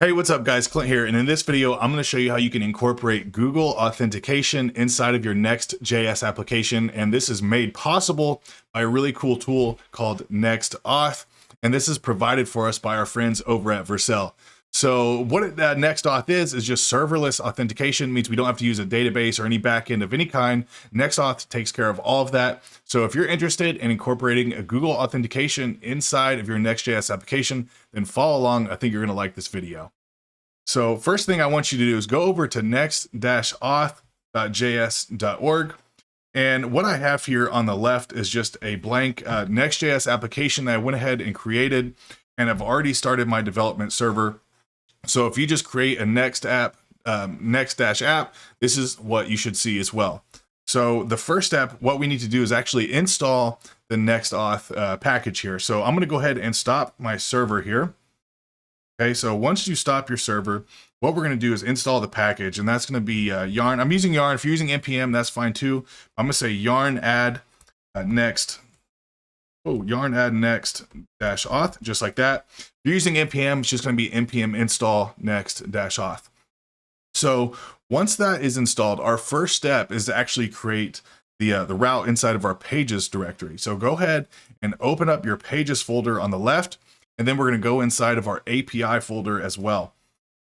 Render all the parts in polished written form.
Hey, what's up guys? Clint here, and in this video, I'm going to show you how you can incorporate Google Authentication inside of your Next.js application, and this is made possible by a really cool tool called NextAuth, and this is provided for us by our friends over at Vercel. So what NextAuth is just serverless authentication. Means we don't have to use a database or any backend of any kind. NextAuth takes care of all of that. So if you're interested in incorporating a Google Authentication inside of your Next.js application, then follow along. I think you're going to like this video. So first thing I want you to do is go over to Next-Auth.js.org. And what I have here on the left is just a blank Next.js application that I went ahead and created, and I've already started my development server. So if you just create a Next-App, this is what you should see as well. So the first step, what we need to do is actually install the NextAuth package here. So I'm going to go ahead and stop my server here. Okay, so once you stop your server, what we're going to do is install the package, and that's going to be yarn. I'm using yarn. If you're using npm, that's fine too. I'm going to say yarn add next. Oh, yarn add next-auth, just like that. If you're using npm, it's just going to be npm install next-auth. So once that is installed, our first step is to actually create the route inside of our pages directory. So go ahead and open up your pages folder on the left, and then we're going to go inside of our API folder as well.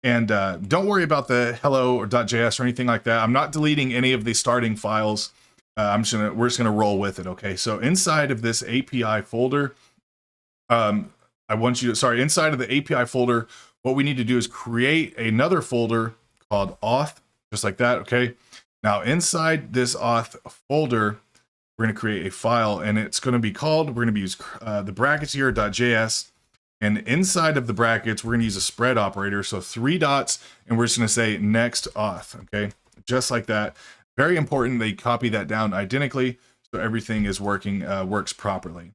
And don't worry about the hello or .js or anything like that. I'm not deleting any of the starting files. We're just gonna roll with it. Okay, so inside of this API folder, inside of the API folder, what we need to do is create another folder called auth, just like that. Okay, now inside this auth folder, we're gonna create a file, and it's gonna be called, we're gonna use the brackets here, .js, and inside of the brackets, we're gonna use a spread operator, so 3 dots, and we're just gonna say NextAuth. Okay, just like that. Very important they copy that down identically so everything is works properly.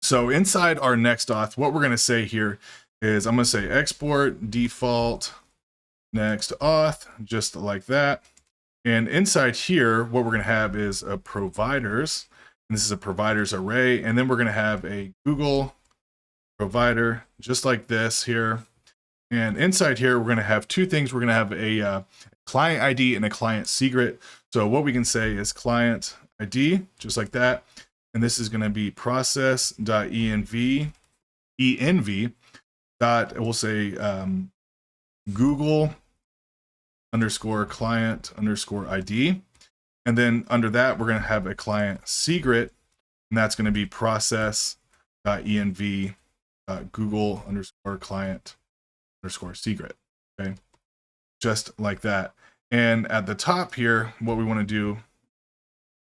So inside our NextAuth, what we're going to say here is I'm going to say export default NextAuth, just like that. And inside here, what we're going to have is a providers. And this is a providers array. And then we're going to have a Google provider, just like this here. And inside here, we're going to have two things. We're going to have a client ID and a client secret. So what we can say is client ID, just like that. And this is going to be process.env, we'll say Google underscore client underscore ID. And then under that, we're going to have a client secret, and that's going to be process.env Google underscore client underscore secret. Okay, just like that. And at the top here, what we want to do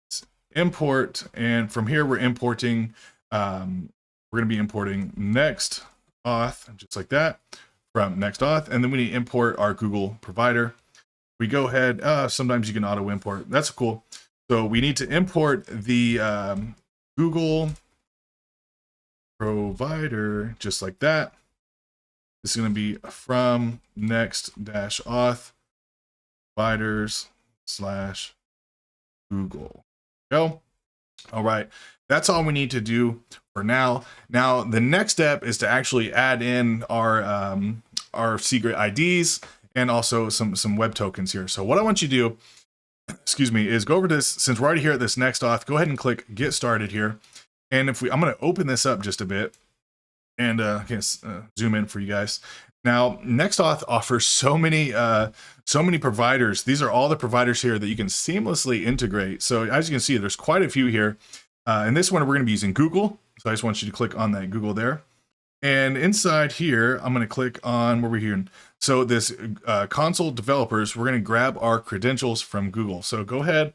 is import, and from here we're importing, we're going to be importing NextAuth, just like that, from NextAuth, and then we need to import our Google provider. We go ahead, sometimes you can auto import, that's cool. So we need to import the Google provider, just like that. This is going to be from next-auth providers / Google. Go. All right, that's all we need to do for now. Now the next step is to actually add in our secret IDs and also some web tokens here. So what I want you to do, excuse me, is go over to this. Since we're already here at this NextAuth, go ahead and click Get Started here. And I'm going to open this up just a bit and zoom in for you guys. Now, NextAuth offers so many providers. These are all the providers here that you can seamlessly integrate. So as you can see, there's quite a few here. In this one, we're going to be using Google. So I just want you to click on that Google there. And inside here, I'm going to click on where we're here. So this console developers, we're going to grab our credentials from Google. So go ahead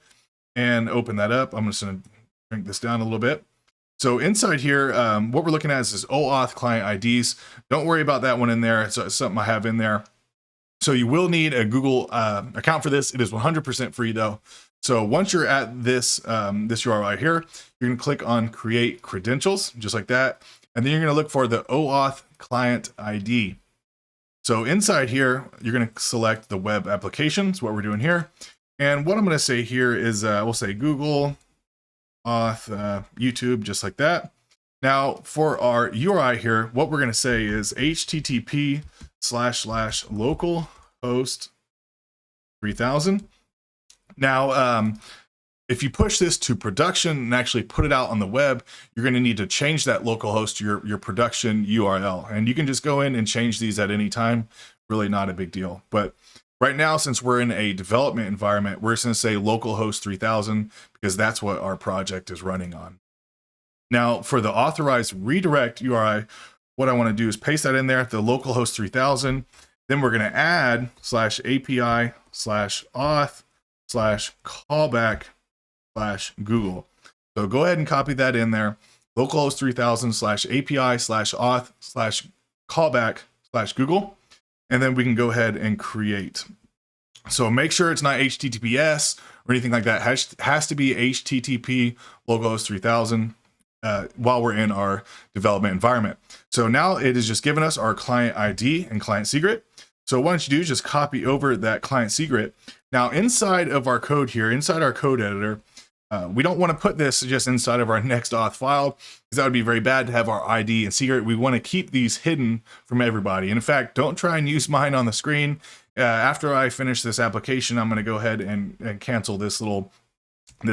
and open that up. I'm just going to shrink this down a little bit. So inside here, what we're looking at is this OAuth client IDs. Don't worry about that one in there. It's something I have in there. So you will need a Google account for this. It is 100% free though. So once you're at this URI here, you're going to click on Create Credentials, just like that. And then you're going to look for the OAuth client ID. So inside here, you're going to select the web applications, what we're doing here. And what I'm going to say here is we'll say Google auth YouTube, just like that. Now for our URI here, what we're going to say is http //localhost 3000. Now, if you push this to production and actually put it out on the web, you're going to need to change that localhost to your production URL. And you can just go in and change these at any time. Really not a big deal. But right now, since we're in a development environment, we're just going to say localhost 3000 because that's what our project is running on. Now, for the authorized redirect URI, what I want to do is paste that in there, the localhost 3000. Then we're going to add /API/auth/callback/Google. So go ahead and copy that in there. Localhost 3000 /API/auth/callback/Google. And then we can go ahead and create. So make sure it's not HTTPS or anything like that. It has to be HTTP localhost 3000 while we're in our development environment. So now it is just giving us our client ID and client secret. So what you do is just copy over that client secret. Now inside of our code here, inside our code editor, we don't want to put this just inside of our NextAuth file because that would be very bad to have our ID and secret. We want to keep these hidden from everybody. And in fact, don't try and use mine on the screen. After I finish this application, I'm going to go ahead and cancel this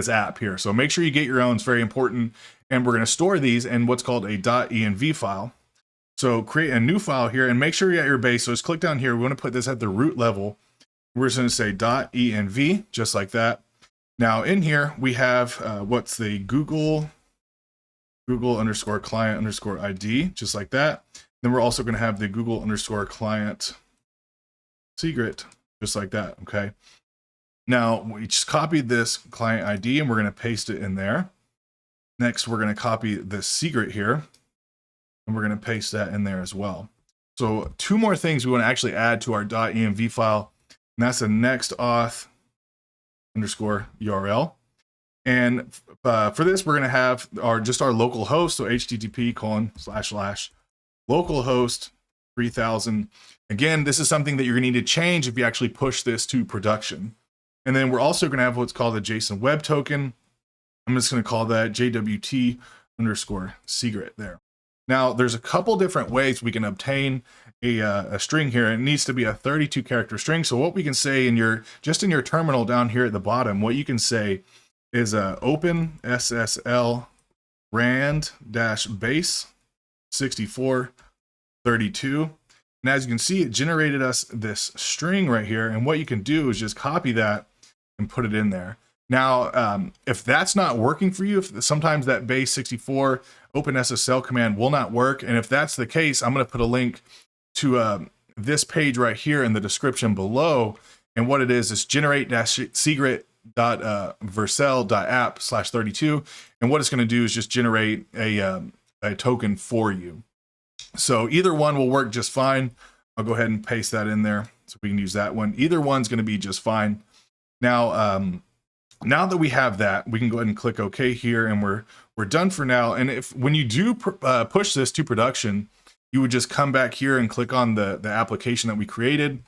app here. So make sure you get your own. It's very important. And we're going to store these in what's called a .env file. So create a new file here and make sure you're at your base. So just click down here. We want to put this at the root level. We're just going to say .env, just like that. Now in here, we have what's the Google _client _ID, just like that. Then we're also going to have the Google _client secret, just like that, okay? Now we just copied this client ID and we're going to paste it in there. Next, we're going to copy the secret here and we're going to paste that in there as well. So two more things we want to actually add to our .env file, and that's a NextAuth _URL. And for this, we're going to have just our local host. So http://localhost 3000. Again, this is something that you're going to need to change if you actually push this to production. And then we're also going to have what's called a JSON web token. I'm just going to call that JWT_secret there. Now, there's a couple different ways we can obtain a string here. It needs to be a 32 character string. So what we can say in your terminal down here at the bottom, what you can say is open SSL rand-base 6432. And as you can see, it generated us this string right here. And what you can do is just copy that and put it in there. Now, if that's not working for you, if sometimes that base 64 OpenSSL command will not work, and if that's the case, I'm going to put a link to this page right here in the description below. And what it is generate-secret.vercel.app/32. And what it's going to do is just generate a token for you. So either one will work just fine. I'll go ahead and paste that in there so we can use that one. Either one's going to be just fine. Now, now that we have that, we can go ahead and click OK here, and we're done for now. And when you do push this to production, you would just come back here and click on the application that we created.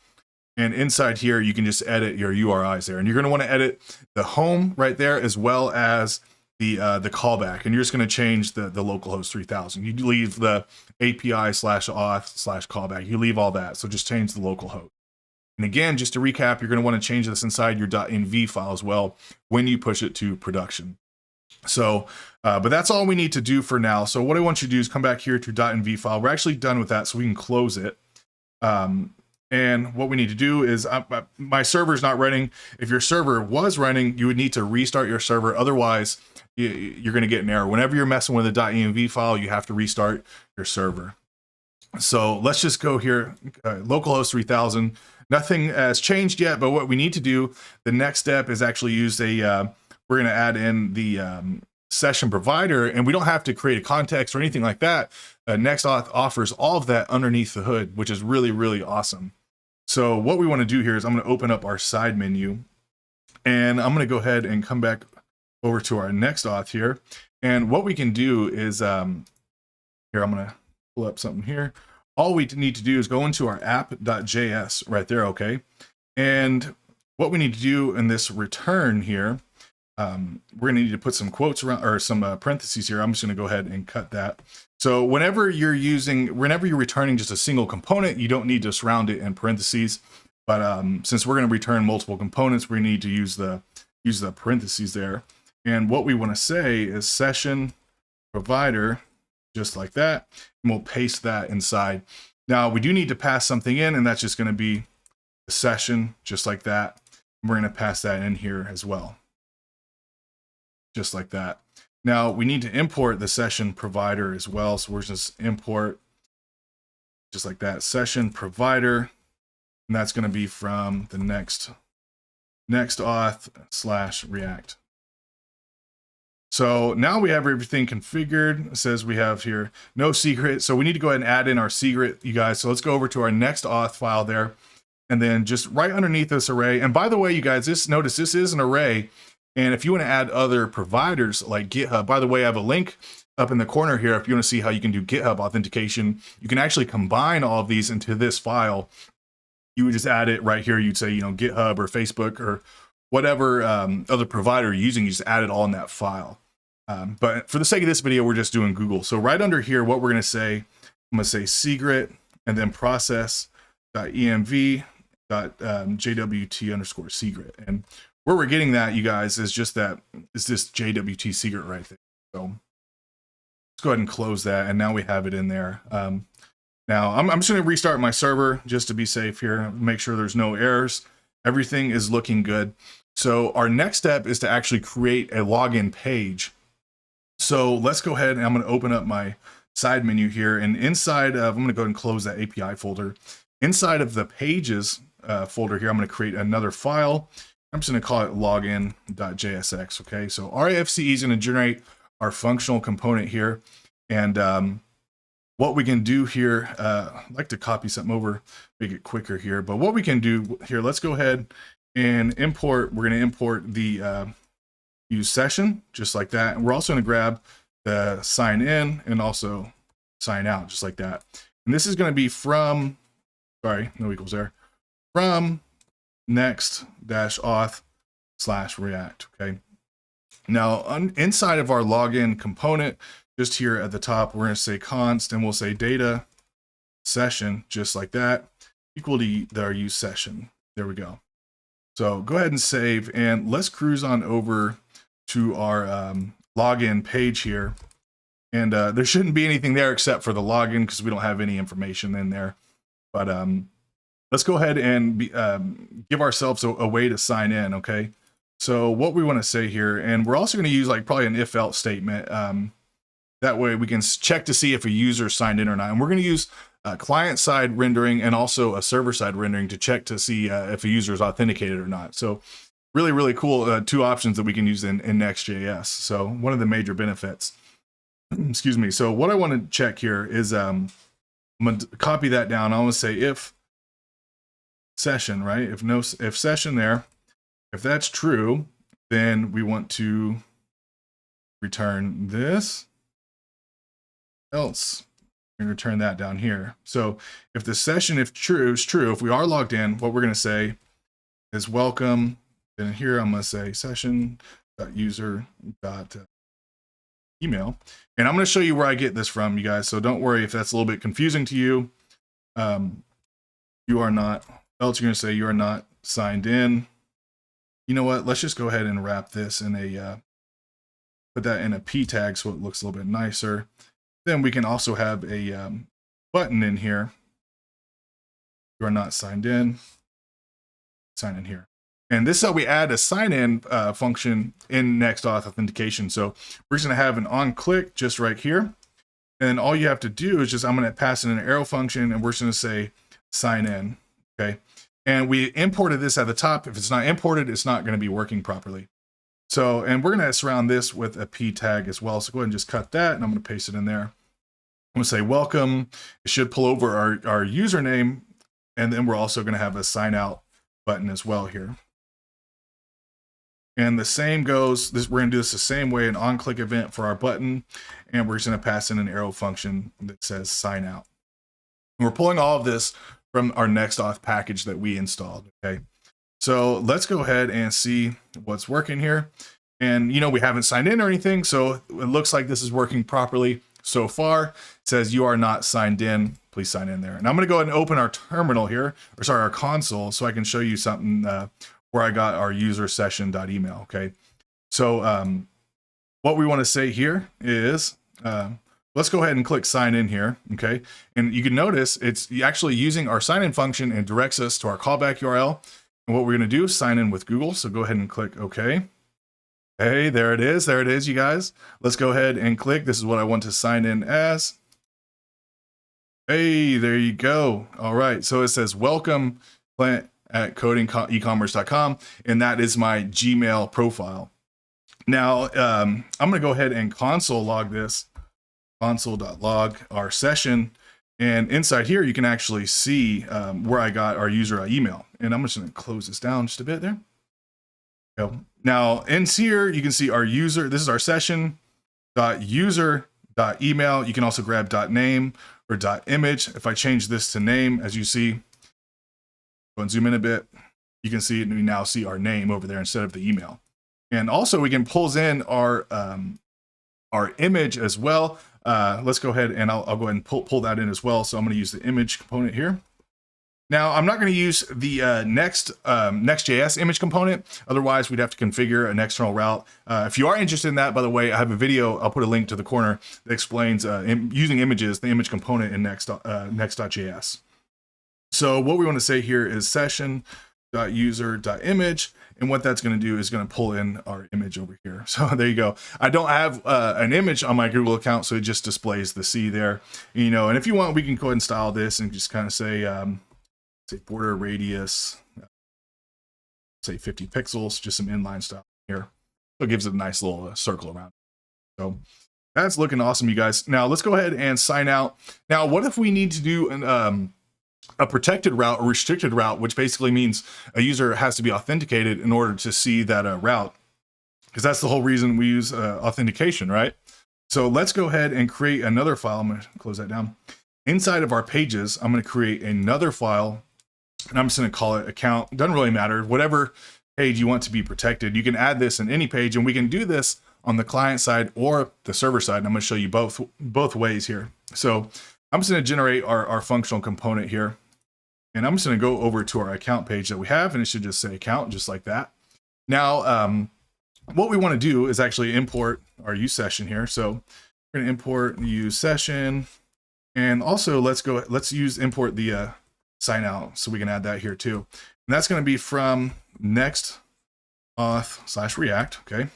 And inside here, you can just edit your URIs there. And you're going to want to edit the home right there as well as the callback. And you're just going to change the localhost 3000. You leave the API/auth/callback. You leave all that. So just change the localhost. And again, just to recap, you're going to want to change this inside your .env file as well when you push it to production. So, but that's all we need to do for now. So what I want you to do is come back here to .env file. We're actually done with that, so we can close it. And what we need to do is, my server's not running. If your server was running, you would need to restart your server. Otherwise, you're going to get an error. Whenever you're messing with a .env file, you have to restart your server. So let's just go here, localhost 3000. Nothing has changed yet, but what we need to do, the next step is actually use we're going to add in the session provider, and we don't have to create a context or anything like that. NextAuth offers all of that underneath the hood, which is really, really awesome. So what we want to do here is I'm going to open up our side menu, and I'm going to go ahead and come back over to our NextAuth here. And what we can do is, here, I'm going to pull up something here. All we need to do is go into our app.js right there, okay? And what we need to do in this return here, we're gonna need to put some quotes around or some parentheses here. I'm just gonna go ahead and cut that. So whenever you're returning just a single component, you don't need to surround it in parentheses. But since we're gonna return multiple components, we need to use the parentheses there. And what we want to say is session provider, just like that, and we'll paste that inside. Now we do need to pass something in, and that's just going to be a session, just like that. We're going to pass that in here as well, just like that. Now we need to import the session provider as well, so we're just import, just like that, session provider, and that's going to be from the NextAuth/React. So now we have everything configured. It says we have here no secret. So we need to go ahead and add in our secret, you guys. So let's go over to our NextAuth file there. And then just right underneath this array. And by the way, you guys, notice this is an array. And if you want to add other providers like GitHub, by the way, I have a link up in the corner here. If you want to see how you can do GitHub authentication, you can actually combine all of these into this file. You would just add it right here. You'd say, GitHub or Facebook or whatever other provider you're using, you just add it all in that file. But for the sake of this video, we're just doing Google. So right under here, what we're going to say, I'm going to say secret and then process.env.jwt_secret. And where we're getting that, you guys, is just that is this JWT secret right there. So let's go ahead and close that. And now we have it in there. Now I'm just going to restart my server just to be safe here, make sure there's no errors. Everything is looking good. So our next step is to actually create a login page. So let's go ahead and I'm going to open up my side menu here, and inside of, I'm going to go ahead and close that API folder. Inside of the pages folder here, I'm going to create another file. I'm just going to call it login.jsx. Okay, so RFCE is going to generate our functional component here. And what we can do here, I'd like to copy something over, make it quicker here. But what we can do here, let's go ahead and import. We're going to import the use session, just like that. And we're also going to grab the sign in and also sign out, just like that. And this is going to be from, sorry, no equals there, from Next-Auth/React. Okay. Now, inside of our login component, just here at the top, we're going to say const, and we'll say data session, just like that, equal to our use session. There we go. So go ahead and save, and let's cruise on over to our login page here. And there shouldn't be anything there except for the login because we don't have any information in there. But let's go ahead and give ourselves a way to sign in, okay? So what we want to say here, and we're also going to use like probably an if-else statement. That way we can check to see if a user signed in or not. And we're going to use client-side rendering and also a server-side rendering to check to see if a user is authenticated or not. So really, really cool two options that we can use in Next.js. So one of the major benefits. Excuse me. So what I want to check here is I'm going to copy that down. I want to say if session, right? If session there, if that's true, then we want to return this. Else, and return that down here. So if the session, if true, is true, if we are logged in, what we're going to say is welcome. And here I'm going to say session.user.email. And I'm going to show you where I get this from, you guys. So don't worry if that's a little bit confusing to you. You are not, else you're going to say you are not signed in. You know what? Let's just go ahead and wrap this in a, put that in a P tag so it looks a little bit nicer. Then we can also have a button in here. You are not signed in. Sign in here. And this is how we add a sign in function in NextAuth authentication. So we're just going to have an on click just right here. And all you have to do is just, I'm going to pass in an arrow function and we're just going to say sign in. Okay. And we imported this at the top. If it's not imported, it's not going to be working properly. So, and we're going to surround this with a P tag as well. So go ahead and just cut that and I'm going to paste it in there. I'm going to say welcome. It should pull over our username. And then we're also going to have a sign out button as well here. And the same goes, we're going to do this the same way, an on click event for our button. And we're just going to pass in an arrow function that says sign out. And we're pulling all of this from our NextAuth package that we installed. Okay. So let's go ahead and see what's working here. And we haven't signed in or anything, so it looks like this is working properly so far. It says you are not signed in. Please sign in there. And I'm going to go ahead and open our terminal here, or sorry, our console, so I can show you something where I got our user session.email. Okay. So what we want to say here is, let's go ahead and click sign in here. Okay. And you can notice it's actually using our sign in function and directs us to our callback URL. And what we're going to do is sign in with Google. So go ahead and click OK. Hey, there it is. There it is, you guys. Let's go ahead and click. This is what I want to sign in as. Hey, there you go. All right. So it says welcome client@codingecommerce.com. And that is my Gmail profile. Now, I'm going to go ahead and console log this, console.log our session. And inside here, you can actually see where I got our user email. And I'm just going to close this down just a bit there. Now, in here, you can see our user. This is our session.user.email. You can also grab .name or .image. If I change this to name, as you see, go and zoom in a bit, you can see, we now see our name over there instead of the email. And also we can pull in our image as well. Let's go ahead and I'll go ahead and pull that in as well. So I'm going to use the image component here. Now, I'm not going to use the Next.js image component. Otherwise, we'd have to configure an external route. If you are interested in that, by the way, I have a video. I'll put a link to the corner that explains using images, the image component in Next.js. So what we want to say here is session.user.image. And what that's going to do is going to pull in our image over here. So there you go. I don't have an image on my Google account, so it just displays the C there. And if you want, we can go ahead and style this and just kind of say border radius, say 50 pixels, just some inline style here. So it gives it a nice little circle around. So that's looking awesome, you guys. Now let's go ahead and sign out. Now, what if we need to do a protected route or restricted route, which basically means a user has to be authenticated in order to see that route? Because that's the whole reason we use authentication, right? So let's go ahead and create another file. I'm going to close that down. Inside of our pages, I'm going to create another file. And I'm just going to call it account. Doesn't really matter. Whatever page you want to be protected, you can add this in any page, and we can do this on the client side or the server side. And I'm going to show you both ways here. So I'm just going to generate our functional component here, and I'm just going to go over to our account page that we have, and it should just say account, just like that. Now, what we want to do is actually import our use session here. So we're going to import the use session, and also let's import the sign out, so we can add that here too. And that's going to be from NextAuth/React. Okay.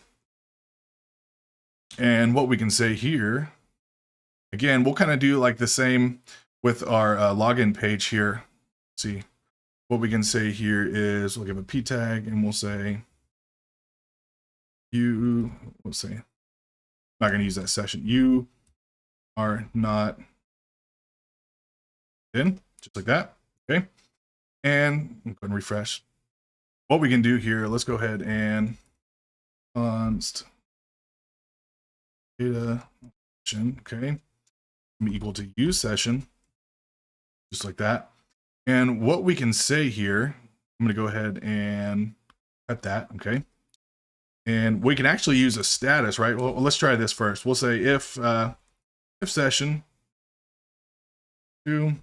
And what we can say here, again, we'll kind of do like the same with our login page here. Let's see, what we can say here is we'll give a p tag, and we'll say I'm not going to use that session. You are not in, just like that. Okay, and go ahead and refresh. What we can do here, let's go ahead and const data session, okay, be equal to use session, just like that. And what we can say here, I'm going to go ahead and cut that, okay. And we can actually use a status, right? Well, let's try this first. We'll say if session to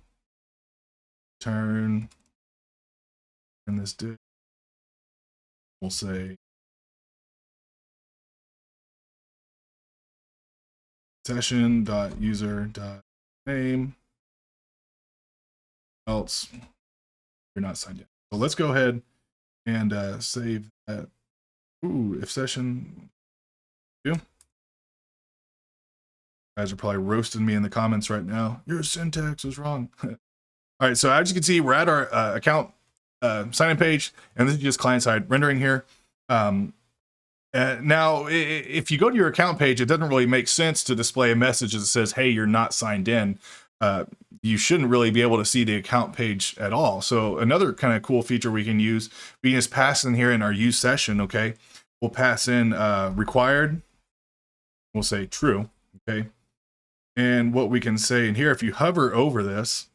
turn and this did, we'll say session.user.name, else you're not signed in. So let's go ahead and save that. Ooh, if session two. Guys are probably roasting me in the comments right now. Your syntax was wrong. All right, so as you can see, we're at our account sign-in page, and this is just client-side rendering here. Now, if you go to your account page, it doesn't really make sense to display a message that says, hey, you're not signed in. You shouldn't really be able to see the account page at all. So another kind of cool feature we can use, we can just pass in here in our use session, okay? We'll pass in required. We'll say true, okay? And what we can say in here, if you hover over this,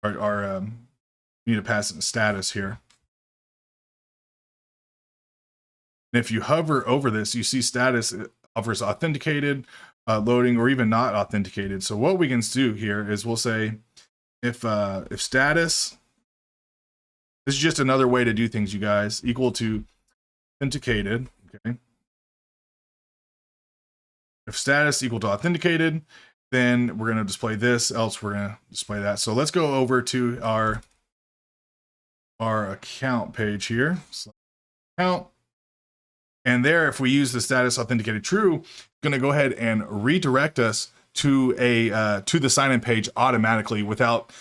you need to pass in status here. And if you hover over this, you see status offers authenticated, loading, or even not authenticated. So what we can do here is we'll say if status, this is just another way to do things, you guys, equal to authenticated, okay? If status equal to authenticated, then we're going to display this, else we're going to display that. So let's go over to our account page here. So account. And there, if we use the status authenticated true, it's going to go ahead and redirect us to the sign-in page automatically without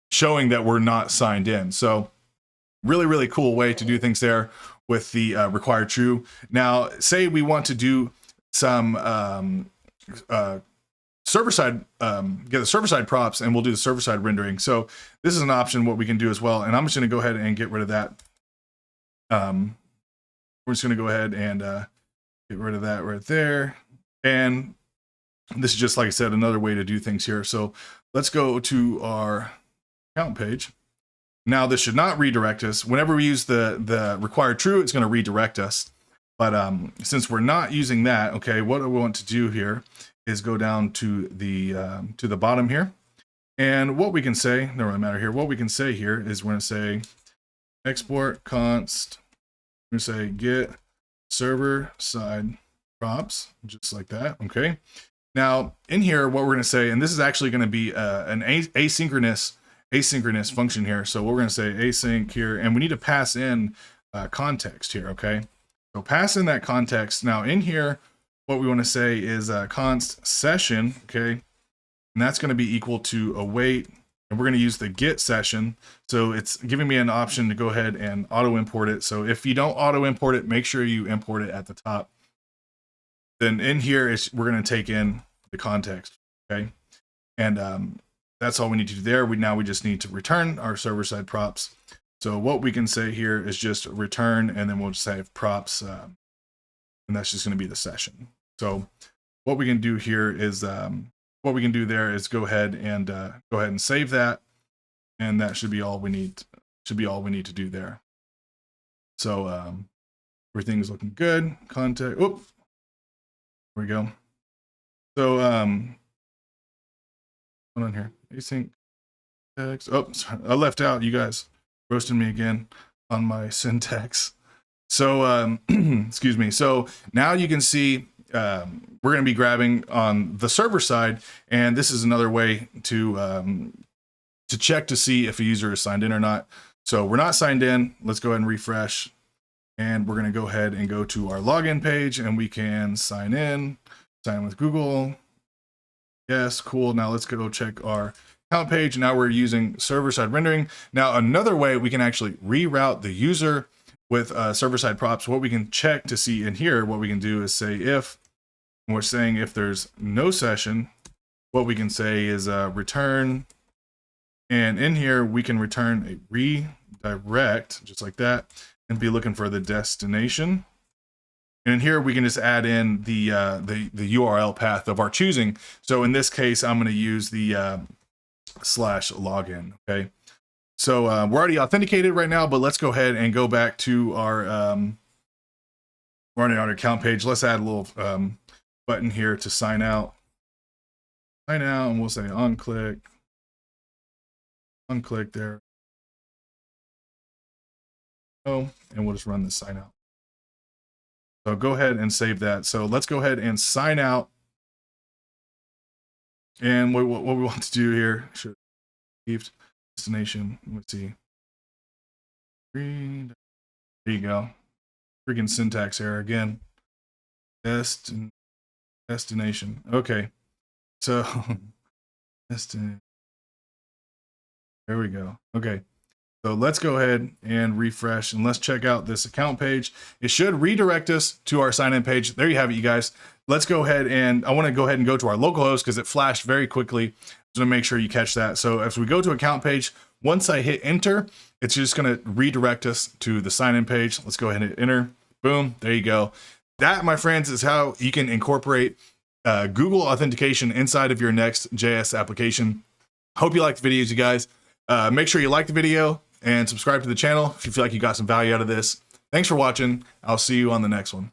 showing that we're not signed in. So really, really cool way to do things there with the required true. Now, say we want to do some server-side, get the server-side props, and we'll do the server-side rendering. So this is an option what we can do as well. And I'm just going to go ahead and get rid of that. We're just going to go ahead and get rid of that right there. And this is just, like I said, another way to do things here. So let's go to our account page. Now this should not redirect us. Whenever we use the required true, it's going to redirect us. But since we're not using that, okay, what we want to do here is go down to the bottom here. And what we can say, no matter here, what we can say here is we're going to say export const, we're going to say get server side props, just like that, okay? Now in here, what we're going to say, and this is actually going to be an asynchronous function here. So we're going to say async here, and we need to pass in context here, okay? So pass in that context. Now in here, what we want to say is const session, okay? And that's going to be equal to await, and we're going to use the get session. So it's giving me an option to go ahead and auto import it. So if you don't auto import it, make sure you import it at the top. Then in here we're going to take in the context, okay? And that's all we need to do there. We just need to return our server-side props. So what we can say here is just return, and then we'll just have props, and that's just going to be the session. So what we can do here is what we can do there is go ahead and save that, and that should be all we need. Should be all we need to do there. So everything's looking good. Context. Oop. There we go. So hold on here. Async text. Oh, sorry. I left out. You guys roasting me again on my syntax. So excuse me. So now you can see we're going to be grabbing on the server side, and this is another way to check to see if a user is signed in or not. So we're not signed in. Let's go ahead and refresh, and we're going to go ahead and go to our login page, and we can sign in with Google. Yes, cool. Now let's go check our account page. Now we're using server-side rendering. Now another way we can actually reroute the user with server-side props. What we can check to see in here, what we can do is say if, and we're saying if there's no session, what we can say is return, and in here we can return a redirect, just like that, and be looking for the destination. And here we can just add in the URL path of our choosing. So in this case, I'm going to use the /login. Okay. So we're already authenticated right now, but let's go ahead and go back to our we're on our account page. Let's add a little button here to sign out. Sign out, and we'll say on click there. Oh, and we'll just run the sign out. So go ahead and save that. So let's go ahead and sign out. And what we want to do here, should destination, let's see. There you go. Freaking syntax error again. Destination. Okay. So destination. There we go. Okay. So let's go ahead and refresh, and let's check out this account page. It should redirect us to our sign-in page. There you have it, you guys. Let's go ahead and I want to go ahead and go to our localhost because it flashed very quickly. So to make sure you catch that. So as we go to account page, once I hit enter, it's just going to redirect us to the sign-in page. Let's go ahead and hit enter. Boom. There you go. That, my friends, is how you can incorporate Google authentication inside of your Next.js application. Hope you liked the videos, you guys. Make sure you like the video and subscribe to the channel if you feel like you got some value out of this. Thanks for watching. I'll see you on the next one.